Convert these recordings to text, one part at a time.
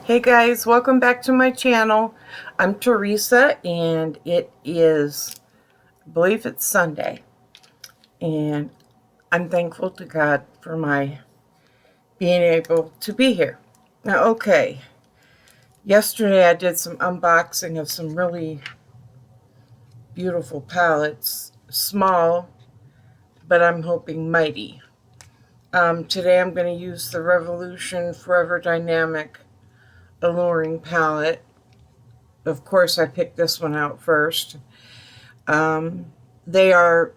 Hey guys, welcome back to my channel. I'm Teresa and it is, I believe it's Sunday, and I'm thankful to God for my being able to be here. Now, okay, yesterday I did some unboxing of some really beautiful palettes, small, but I'm hoping mighty. Today I'm going to use the Revolution Forever Dynamic Alluring palette. Of course, I picked this one out first. They are,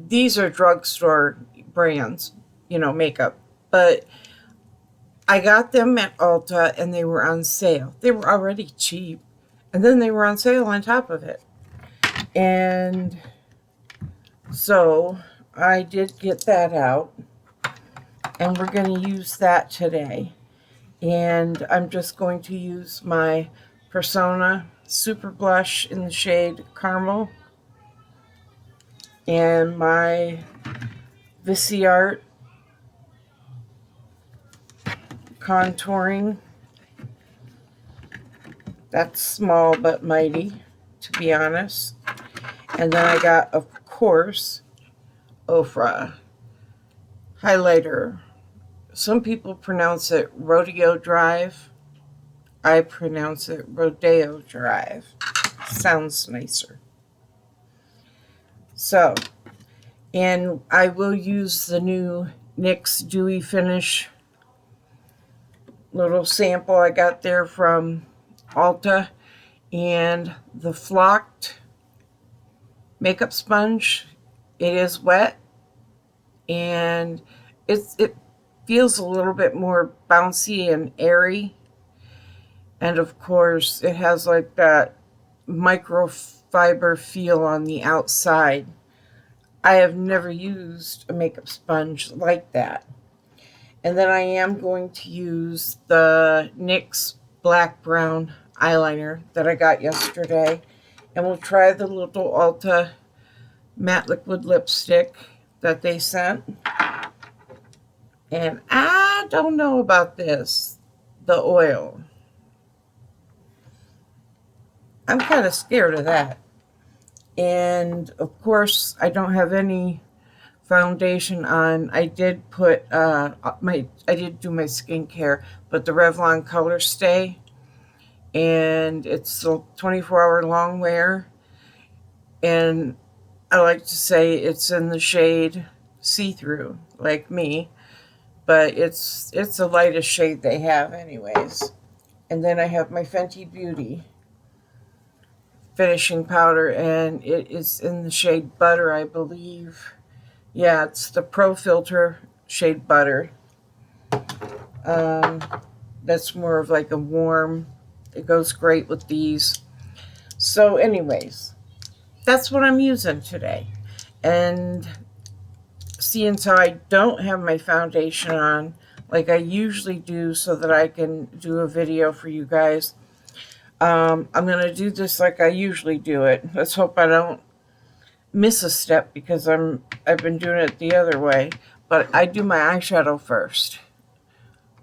these are drugstore brands, makeup, but I got them at Ulta and they were on sale. They were already cheap, and then they were on sale on top of it. And so I did get that out, and we're going to use that today. And I'm just going to use my Persona Super Blush in the shade Caramel and my Art contouring. That's small but mighty, to be honest. And then I got, of course, Ofra highlighter. Some people pronounce it Rodeo Drive. I pronounce it Rodeo Drive. Sounds nicer. So, and I will use the new NYX Dewy Finish little sample I got there from Ulta, and the flocked makeup sponge. It is wet, and it feels a little bit more bouncy and airy, and of course it has like that microfiber feel on the outside. I have never used a makeup sponge like that. And then I am going to use the NYX Black Brown eyeliner that I got yesterday. And we'll try the little Ulta matte liquid lipstick that they sent. And I don't know about this, the oil. I'm kind of scared of that. And of course, I don't have any foundation on. I did put I did do my skincare, but the Revlon Color Stay, and it's a 24-hour long wear, and I like to say it's in the shade see-through, like me, but it's the lightest shade they have anyways. And then I have my Fenty Beauty finishing powder, and it is in the shade Butter, I believe. Yeah, it's the Pro Filter shade Butter. That's more of like a warm, it goes great with these. So anyways, that's what I'm using today. And seeing so I don't have my foundation on like I usually do so that I can do a video for you guys, I'm going to do this like I usually do it. Let's hope I don't miss a step, because I've been doing it the other way. But I do my eyeshadow first.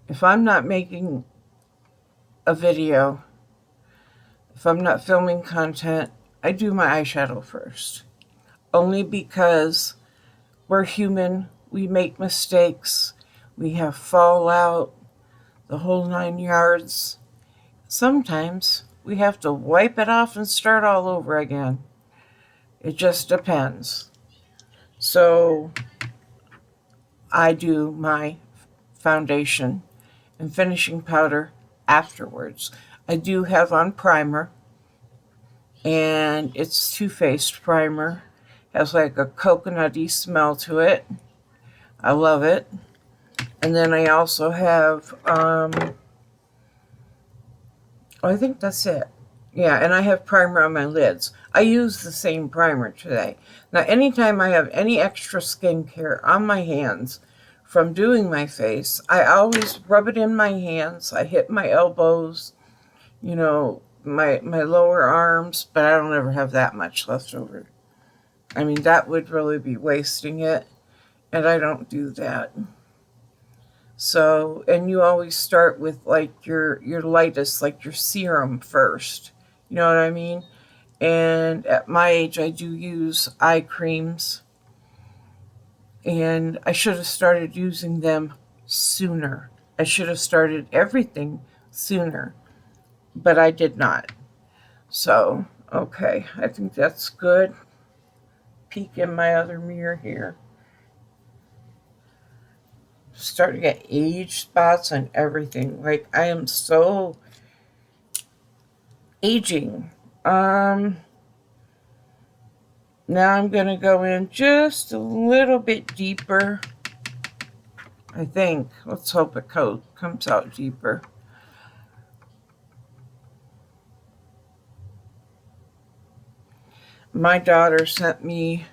If I'm not making a video, if I'm not filming content, I do my eyeshadow first. Only because we're human, we make mistakes, we have fallout, the whole 9 yards. Sometimes we have to wipe it off and start all over again. It just depends. So I do my foundation and finishing powder afterwards. I do have on primer, and it's Too Faced primer. Has like a coconutty smell to it. I love it. And then I also have I think that's it. Yeah, and I have primer on my lids. I use the same primer today. Now, anytime I have any extra skincare on my hands from doing my face, I always rub it in my hands. I hit my elbows, my lower arms, but I don't ever have that much left over. I mean, that would really be wasting it, and I don't do that. So, and you always start with like your lightest, like your serum first. You know what I mean? And at my age, I do use eye creams, and I should have started using them sooner. I should have started everything sooner, but I did not. So, okay, I think that's good. Peek in my other mirror here. Starting to get age spots on everything. Like, I am so aging. Now I'm going to go in just a little bit deeper. I think. Let's hope it comes out deeper. My daughter sent me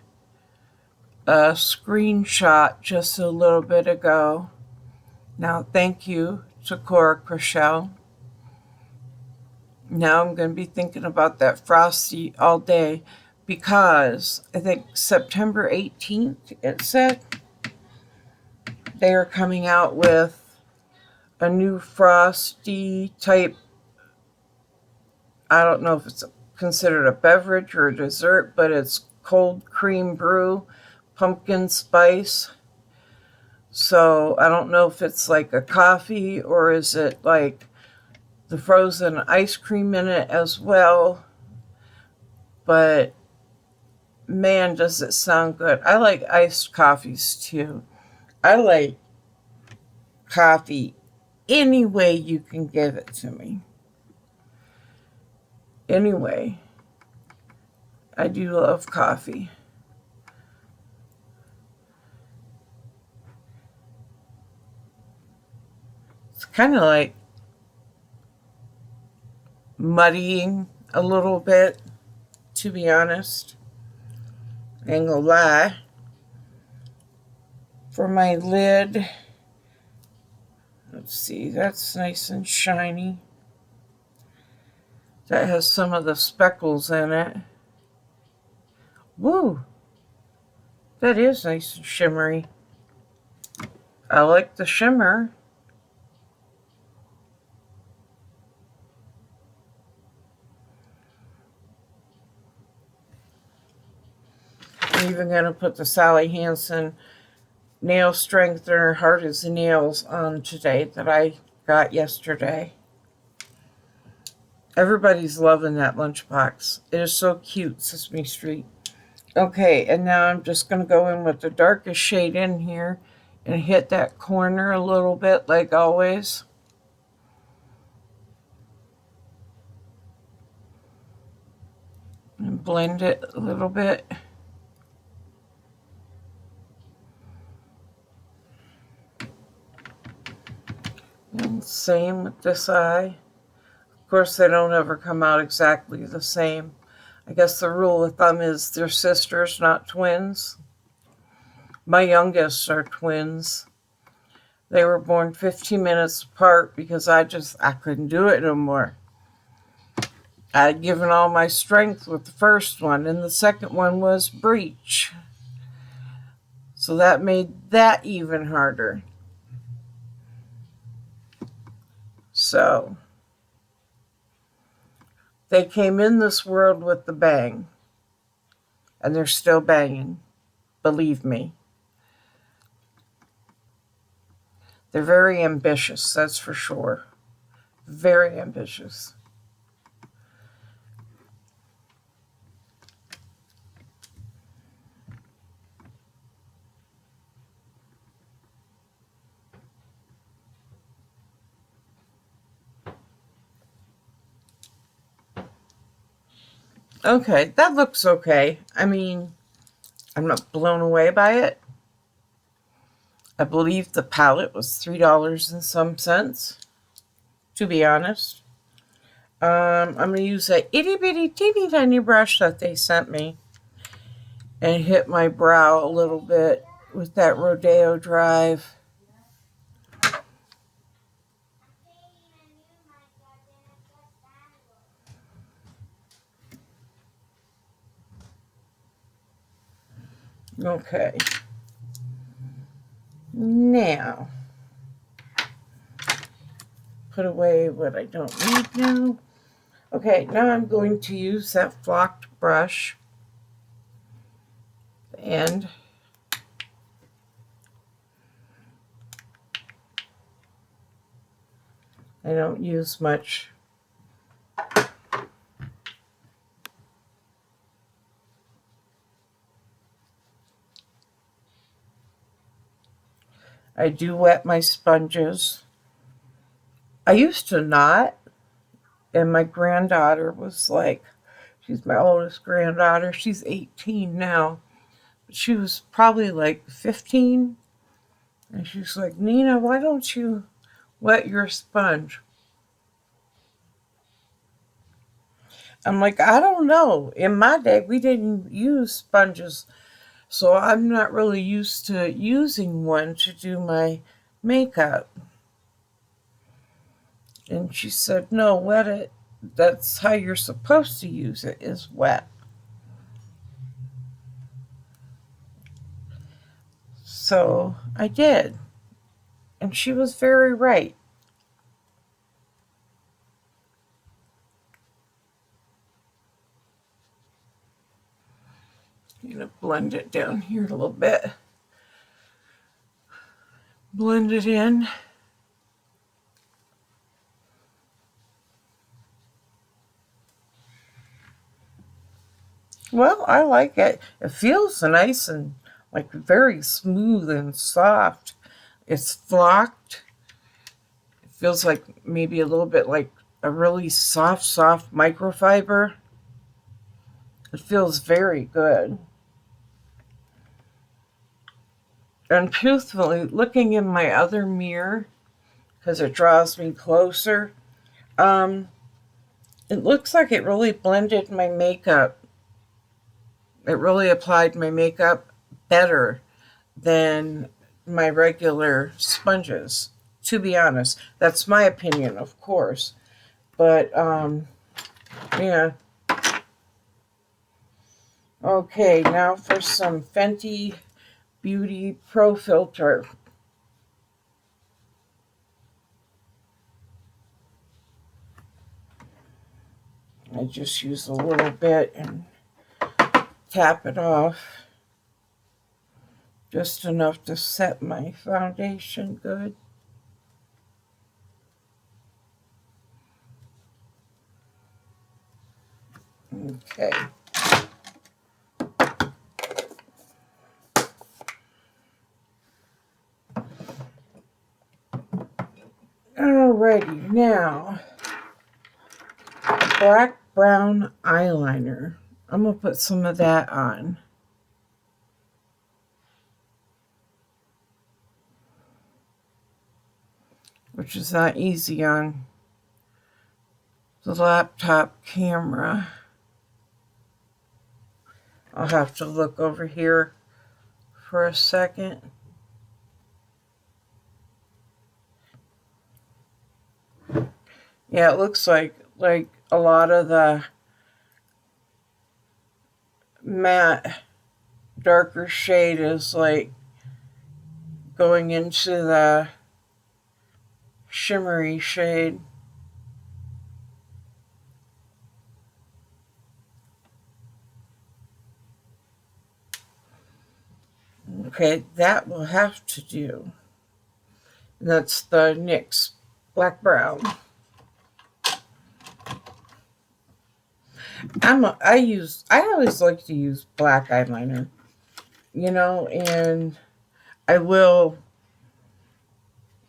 a screenshot just a little bit ago. Now, thank you to Cora Chriselle. Now I'm going to be thinking about that Frosty all day because I think September 18th, it said, they are coming out with a new Frosty type. I don't know if it's considered a beverage or a dessert, but it's cold cream brew, pumpkin spice. So I don't know if it's like a coffee or is it like the frozen ice cream in it as well. But man, does it sound good. I like iced coffees too. I like coffee any way you can give it to me. Anyway, I do love coffee. It's kind of like muddying a little bit, to be honest. I ain't gonna lie. For my lid, let's see, that's nice and shiny. That has some of the speckles in it. Woo! That is nice and shimmery. I like the shimmer. I'm even going to put the Sally Hansen nail strengthener hard as nails on today that I got yesterday. Everybody's loving that lunchbox. It is so cute, Sesame Street. Okay, and now I'm just going to go in with the darkest shade in here and hit that corner a little bit like always. And blend it a little bit. And same with this eye. Of course, they don't ever come out exactly the same. I guess the rule of thumb is they're sisters, not twins. My youngest are twins. They were born 15 minutes apart because I couldn't do it no more. I had given all my strength with the first one, and the second one was breech. So that made that even harder. So they came in this world with the bang, and they're still banging, believe me. They're very ambitious, that's for sure. Very ambitious. Okay, that looks okay. I mean, I'm not blown away by it. I believe the palette was $3 and some cents, to be honest. I'm going to use that itty bitty teeny tiny brush that they sent me and hit my brow a little bit with that Rodeo Drive. Okay. Now, put away what I don't need now. Okay, now I'm going to use that flocked brush, and I don't use much. I do wet my sponges. I used to not, and my granddaughter was like, she's my oldest granddaughter. She's 18 now. She was probably like 15. And she's like, Nina, why don't you wet your sponge? I'm like, I don't know. In my day, we didn't use sponges, so I'm not really used to using one to do my makeup. And she said, no, wet it. That's how you're supposed to use it, is wet. So I did. And she was very right. I'm going to blend it down here a little bit. Blend it in. Well, I like it. It feels nice and like very smooth and soft. It's flocked. It feels like maybe a little bit like a really soft microfiber. It feels very good. And truthfully, looking in my other mirror, because it draws me closer, it looks like it really blended my makeup. It really applied my makeup better than my regular sponges, to be honest. That's my opinion, of course. But, yeah. Okay, now for some Fenty Beauty Pro Filter. I just use a little bit and tap it off. Just enough to set my foundation good. Okay. Alrighty, now, black brown eyeliner. I'm going to put some of that on. Which is not easy on the laptop camera. I'll have to look over here for a second. Yeah, it looks like a lot of the matte darker shade is like going into the shimmery shade. Okay, that will have to do. And that's the NYX Black Brown. I always like to use black eyeliner, and I will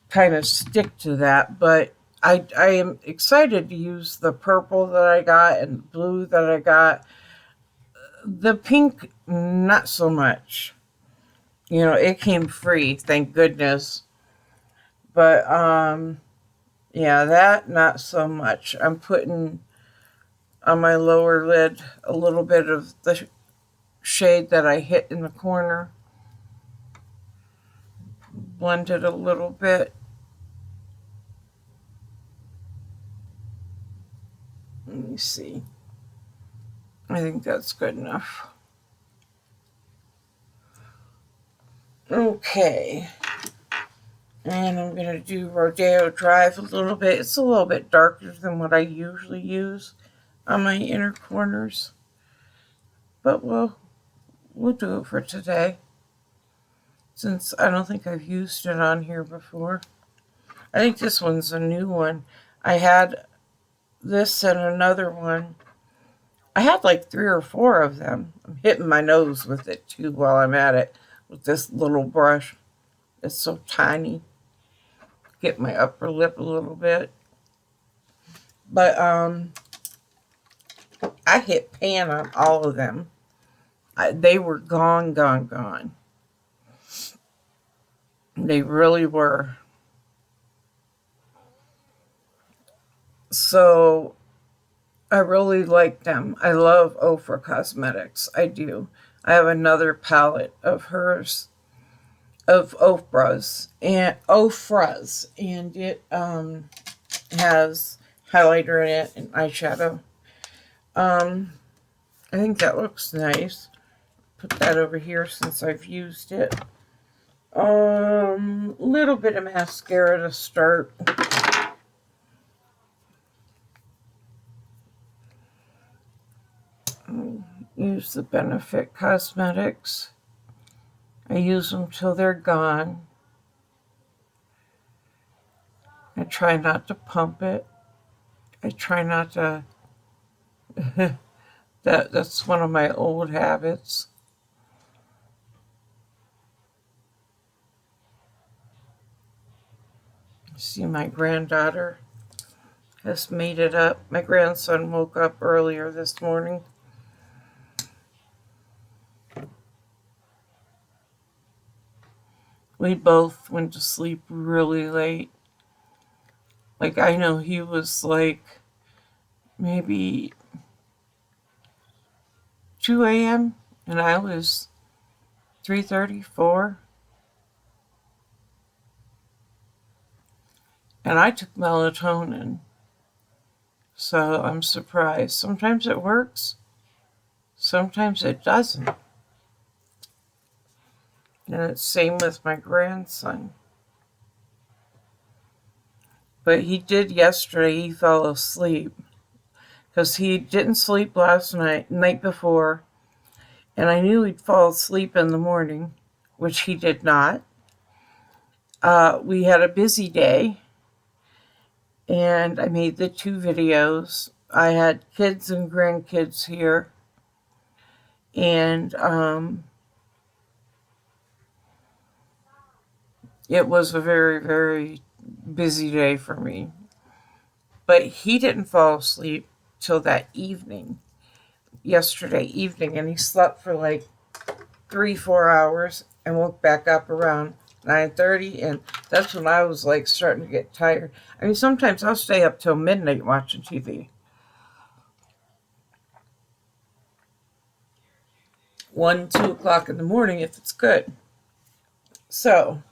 kind of stick to that, but I am excited to use the purple that I got and the blue that I got. The pink, not so much. It came free, thank goodness. But yeah, that not so much. I'm putting on my lower lid a little bit of the shade that I hit in the corner. Blend it a little bit. Let me see. I think that's good enough. Okay. And I'm going to do Rodeo Drive a little bit. It's a little bit darker than what I usually use on my inner corners. But we'll do it for today, since I don't think I've used it on here before. I think this one's a new one. I had this and another one. I had like 3 or 4 of them. I'm hitting my nose with it too while I'm at it with this little brush. It's so tiny. Get my upper lip a little bit. But I hit pan on all of them. They were gone. They really were. So I really like them. I love Ofra Cosmetics. I do. I have another palette of hers, of Ofra's, and it has highlighter in it and eyeshadow. I think that looks nice. Put that over here since I've used it. Little bit of mascara to start. Use the Benefit Cosmetics. I use them till they're gone. I try not to pump it. I try not to... That's one of my old habits. See, my granddaughter has made it up. My grandson woke up earlier this morning. We both went to sleep really late. Like, I know he was like maybe 2 a.m. and I was 3:30, 4. And I took melatonin. So I'm surprised. Sometimes it works. Sometimes it doesn't. And it's same with my grandson. But he did yesterday. He fell asleep. Because he didn't sleep last night before. And I knew he'd fall asleep in the morning, which he did not. We had a busy day. And I made the 2 videos. I had kids and grandkids here. And it was a very, very busy day for me. But he didn't fall asleep till that evening, yesterday evening. And he slept for like 3-4 hours and woke back up around 9:30, and that's when I was like starting to get tired. I mean, sometimes I'll stay up till midnight watching TV. 1, 2 o'clock in the morning if it's good. So,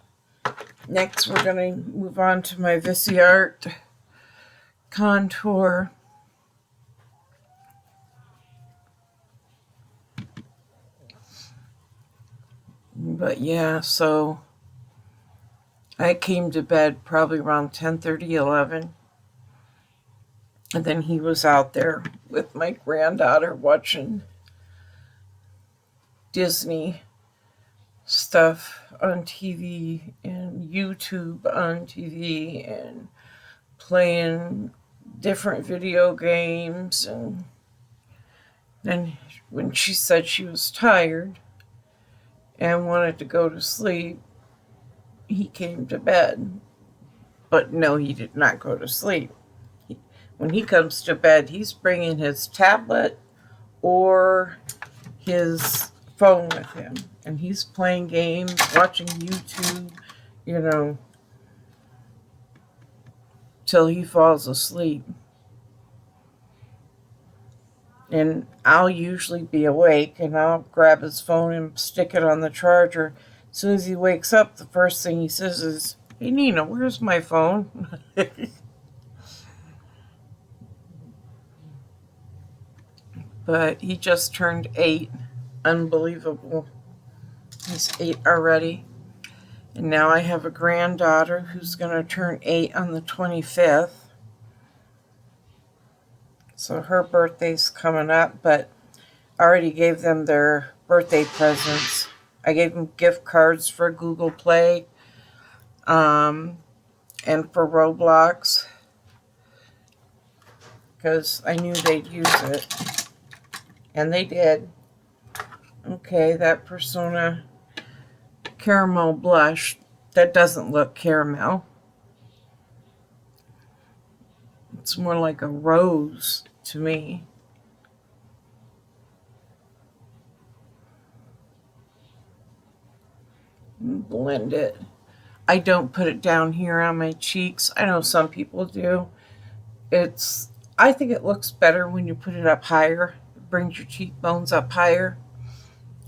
next we're going to move on to my Viseart contour. But yeah, so I came to bed probably around 10:30, 11. And then he was out there with my granddaughter watching Disney stuff on TV and YouTube on TV and playing different video games. And then when she said she was tired and wanted to go to sleep, he came to bed. But no, he did not go to sleep. When he comes to bed, he's bringing his tablet or his phone with him. And he's playing games, watching YouTube, till he falls asleep. And I'll usually be awake, and I'll grab his phone and stick it on the charger. As soon as he wakes up, the first thing he says is, "Hey, Nina, where's my phone?" But he just turned 8. Unbelievable. He's 8 already. And now I have a granddaughter who's going to turn 8 on the 25th. So her birthday's coming up, but I already gave them their birthday presents. I gave them gift cards for Google Play and for Roblox because I knew they'd use it. And they did. Okay, that Persona caramel blush, that doesn't look caramel. It's more like a rose to me. Blend it. I don't put it down here on my cheeks. I know some people do. I think it looks better when you put it up higher. It brings your cheekbones up higher.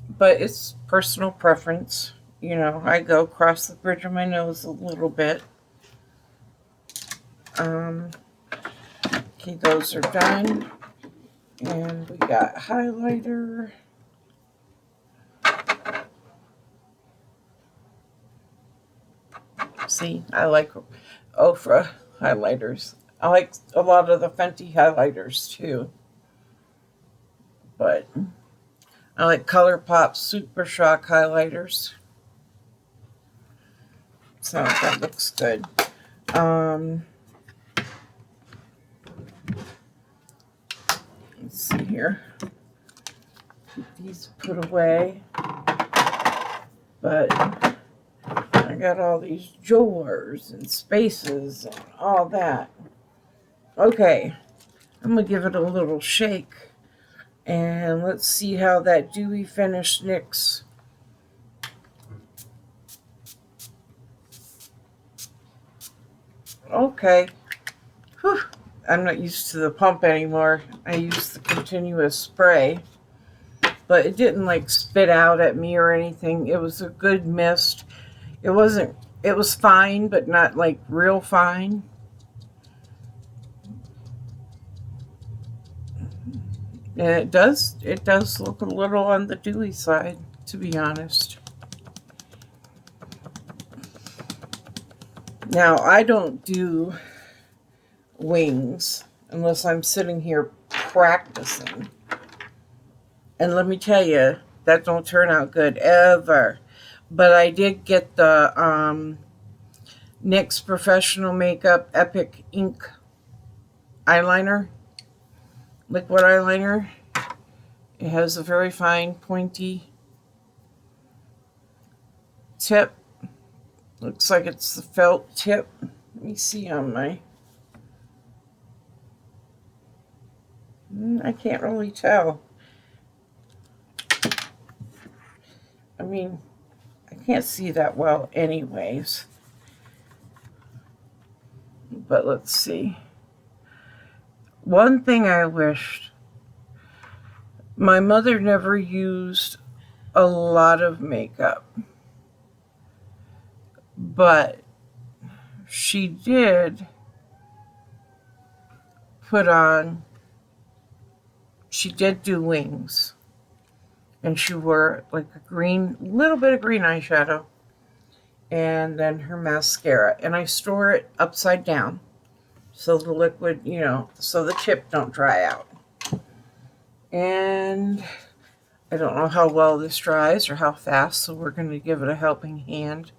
But it's personal preference. You know, I go across the bridge of my nose a little bit. Okay, those are done. And we got highlighter. See, I like Ofra highlighters. I like a lot of the Fenty highlighters too. But I like ColourPop Super Shock highlighters. So that looks good. Let's see here. Keep these put away. But I got all these jewelers and spaces and all that. Okay, I'm going to give it a little shake. And let's see how that dewy finish NYX. Okay. Whew. I'm not used to the pump anymore. I use the continuous spray. But it didn't like spit out at me or anything. It was a good mist. It was fine, but not like real fine. And it does look a little on the dewy side, to be honest. Now, I don't do wings unless I'm sitting here practicing. And let me tell you, that don't turn out good ever. But I did get the NYX Professional Makeup Epic Ink eyeliner, liquid eyeliner. It has a very fine, pointy tip. Looks like it's the felt tip. Let me see on my... I can't really tell. I mean, I can't see that well anyways. But let's see. One thing I wished, my mother never used a lot of makeup, but she did she did do wings, and she wore like a little bit of green eyeshadow, and then her mascara, and I store it upside down so the liquid, so the tip don't dry out. And I don't know how well this dries or how fast, so we're going to give it a helping hand.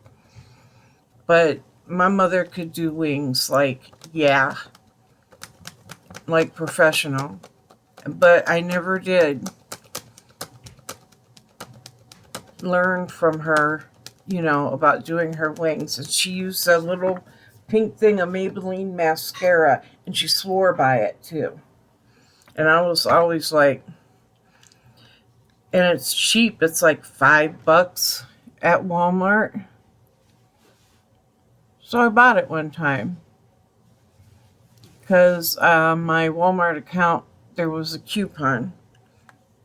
But my mother could do wings like professional. But I never did learn from her, about doing her wings. And she used a little pink thing of Maybelline mascara, and she swore by it too. And I was always like, and it's cheap. It's like $5 at Walmart. So I bought it one time because my Walmart account, there was a coupon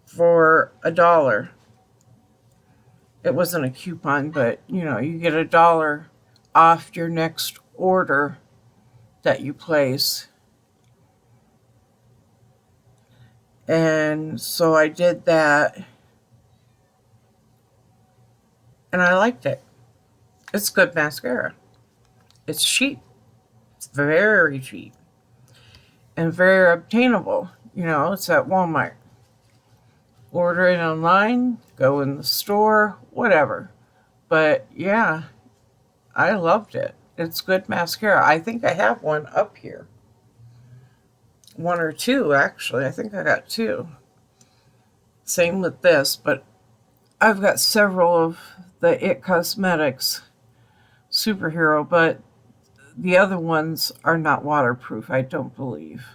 for $1. It wasn't a coupon, but you get $1 off your next order that you place. And so I did that, and I liked it. It's good mascara. It's cheap. It's very cheap. And very obtainable. You know, it's at Walmart. Order it online, go in the store, whatever. But yeah, I loved it. It's good mascara. I think I have one up here. One or two, actually. I think I got two. Same with this, but I've got several of the It Cosmetics superhero, but the other ones are not waterproof, I don't believe.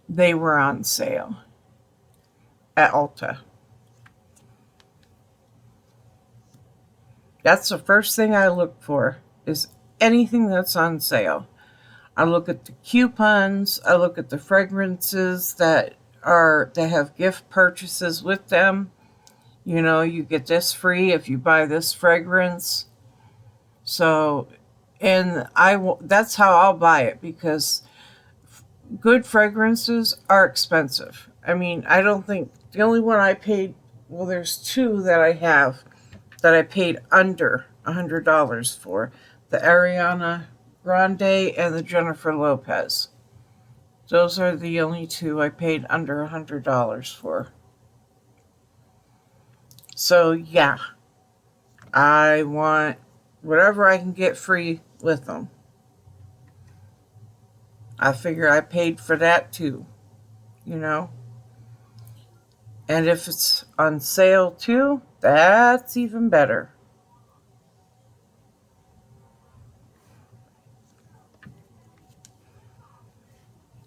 They were on sale at Ulta. That's the first thing I look for, is anything that's on sale. I look at the coupons, I look at the fragrances that have gift purchases with them. You know, you get this free if you buy this fragrance. So, and that's how I'll buy it, because good fragrances are expensive. I mean, I don't think the only one I paid, well, there's two that I have that I paid under $100 for. The Ariana Grande and the Jennifer Lopez. Those are the only two I paid under $100 for. So yeah, I want whatever I can get free with them. I figure I paid for that too, you know. And if it's on sale too, that's even better.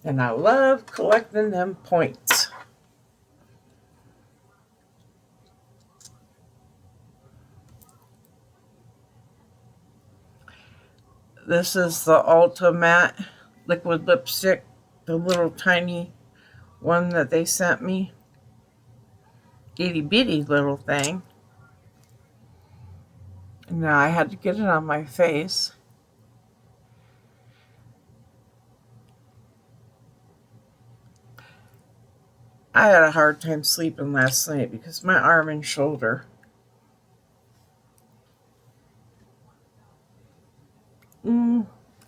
And I love collecting them points. This is the ULTA Matte liquid lipstick, the little tiny one that they sent me. Itty bitty little thing. Now I had to get it on my face. I had a hard time sleeping last night because my arm and shoulder.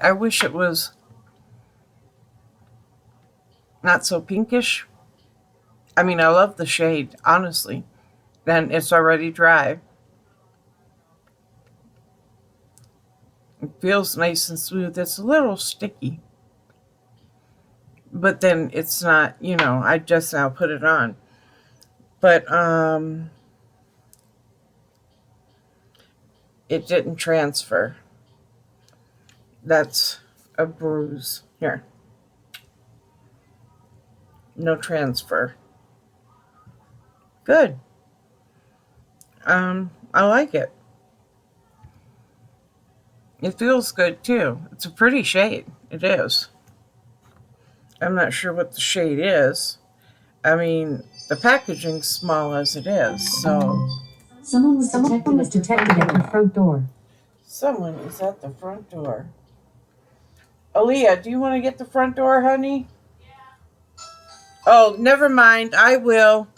I wish it was not so pinkish. I mean, I love the shade, honestly. And it's already dry. It feels nice and smooth. It's a little sticky. But then it's not, you know, I just now put it on. But it didn't transfer. That's a bruise. Here. No transfer. Good. I like it. It feels good too. It's a pretty shade. It is. I'm not sure what the shade is. I mean, the packaging's small as it is, so. Someone was detected at the front door. Someone is at the front door. Aaliyah, do you want to get the front door, honey? Yeah. Oh, never mind. I will.